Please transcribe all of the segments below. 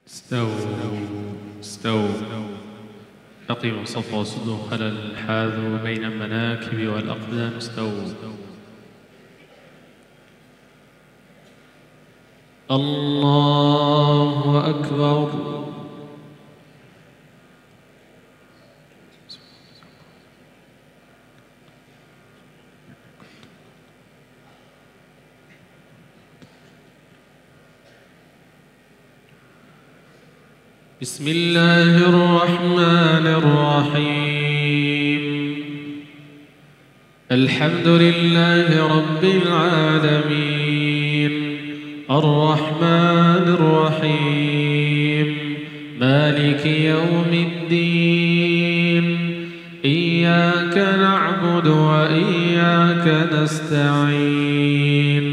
استووا أقيموا الصف وسدوا خلل حاذوا بين المناكب والأقدام استووا. الله أكبر. بسم الله الرحمن الرحيم. الحمد لله رب العالمين الرحمن الرحيم مالك يوم الدين إياك نعبد وإياك نستعين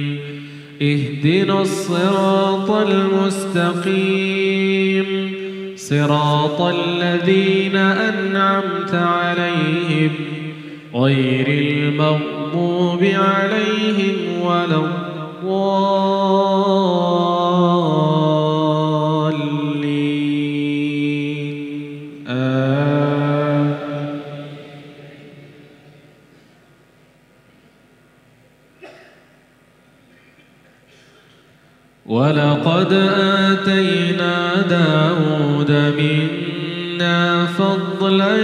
اهدنا الصراط المستقيم صراط الذين أنعمت عليهم غير المغضوب عليهم ولا الضالين ولقد آتينا داود منا فضلا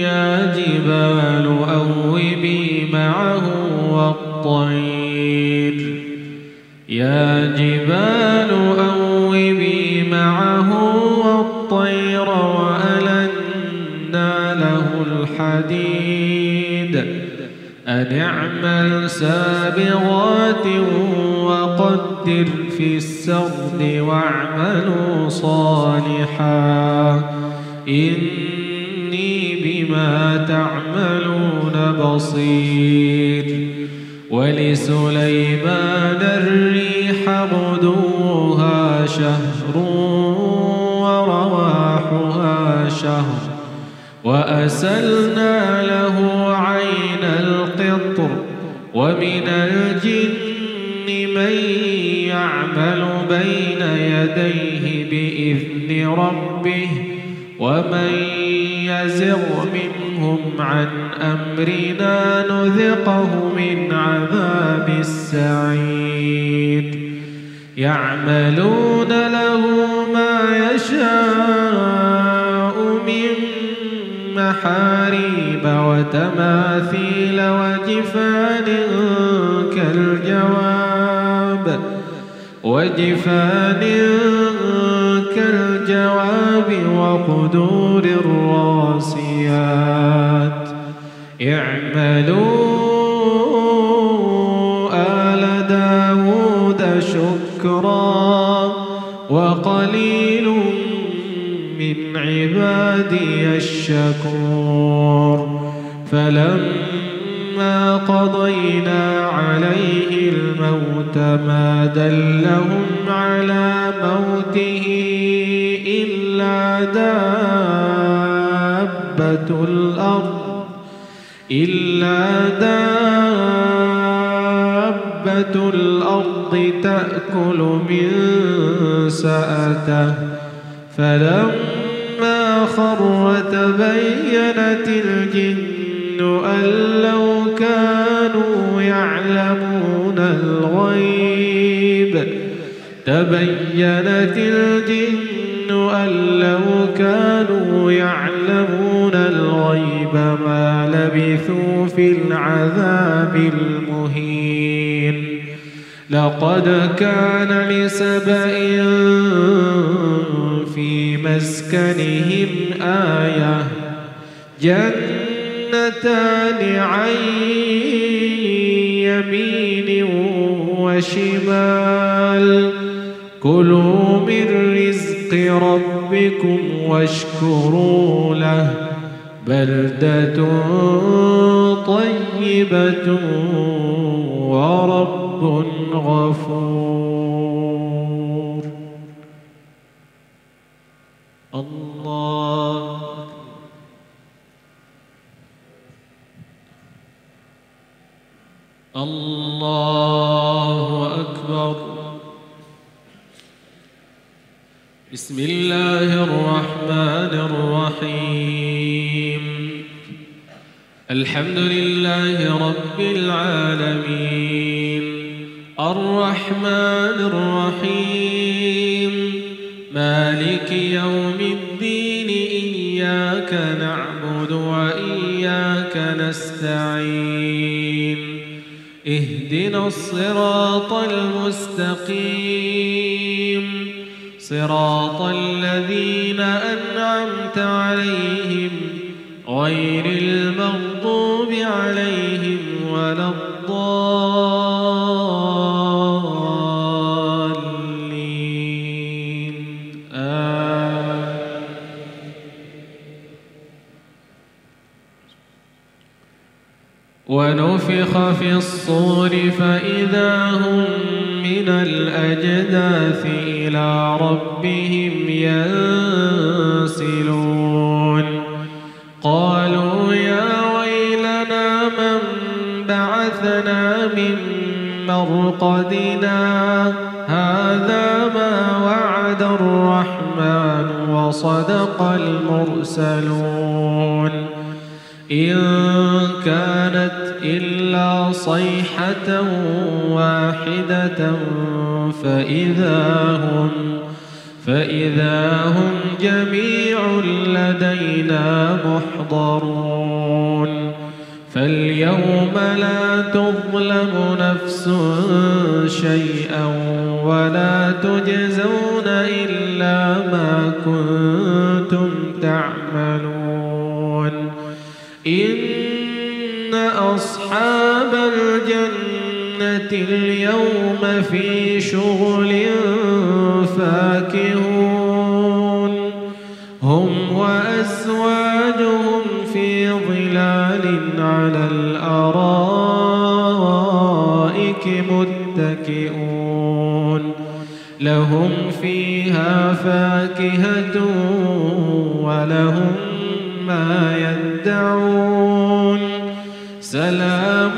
يا جبال أوبي معه والطير وألنا له الحديد أن اعمل سابغات وقدر في السرد واعملوا صالحا إني بما تعملون بصير. ولسليمان الريح غدوها شهر ورواحها شهر وأسلنا له عين القطر ومن الجن من يعمل بين يديه بإذن ربه ومن يزغ منهم عن أمرنا نذقه من عذاب السعير. يعملون له ما يشاء من محاريب وتماثيل وجفان كالجواب وقدور الراسيات. اعملوا آل داود شكرا وقليل من عبادي الشكور. فلما قضينا عليه الموت ما دلهم على موته إلا دابة الأرض تأكل من سأته. فلما خر تبينت الجن أن لو كانوا يعلمون الغيب ما لبثوا في العذاب المهين. لقد كان لسبإ في مسكنهم آية جنتان عن يمين وشمال كلوا من رزق ربكم واشكروا له بلدة طيبة ورب غفور. الله أكبر. بسم الله الرحمن الرحيم. الحمد لله رب العالمين، الرحمن الرحيم، مالك يوم الدين، إياك نعبد وإياك نستعين، اهدنا الصراط المستقيم، صراط الذين أنعمت عليهم غير المغضوب عليهم ولا الضالين. ونفخ في الصور فإذا هم من الأجداث إلى ربهم ينسلون. قالوا يا ويلنا من بعثنا من مرقدنا، هذا ما وعد الرحمن وصدق المرسلون. إن كانت إلا صيحة واحدة فإذا هم جميع لدينا محضرون. فاليوم لا تظلم نفس شيئا ولا تجزون إلا ما كنتم تعملون. إن أصحاب الجنة اليوم في شغل فاكهون، هم وأزواجهم في ظلال على الأرائك متكئون، لهم فيها فاكهة ولهم ما يدعون. سلام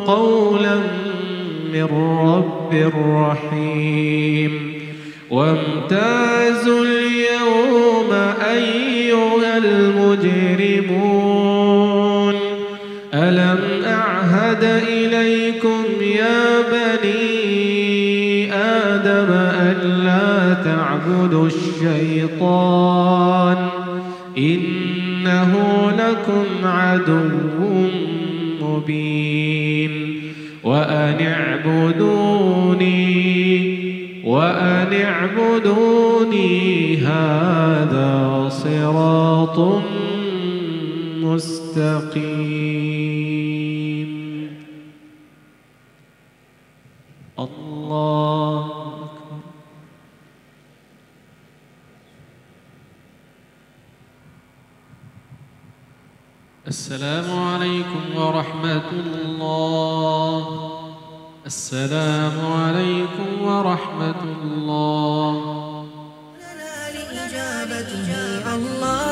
قولا من رب رحيم. وامتازوا اليوم أيها المجرمون، ألم أعهد إليكم يا بني آدم ألا تعبدوا الشيطان، إنه لكم عدو مبين. وأن اعبدوني هذا صراط مستقيم. الله أكبر. السلام عليكم ورحمة الله. السلام عليكم ورحمة الله. لنا لإجابته الله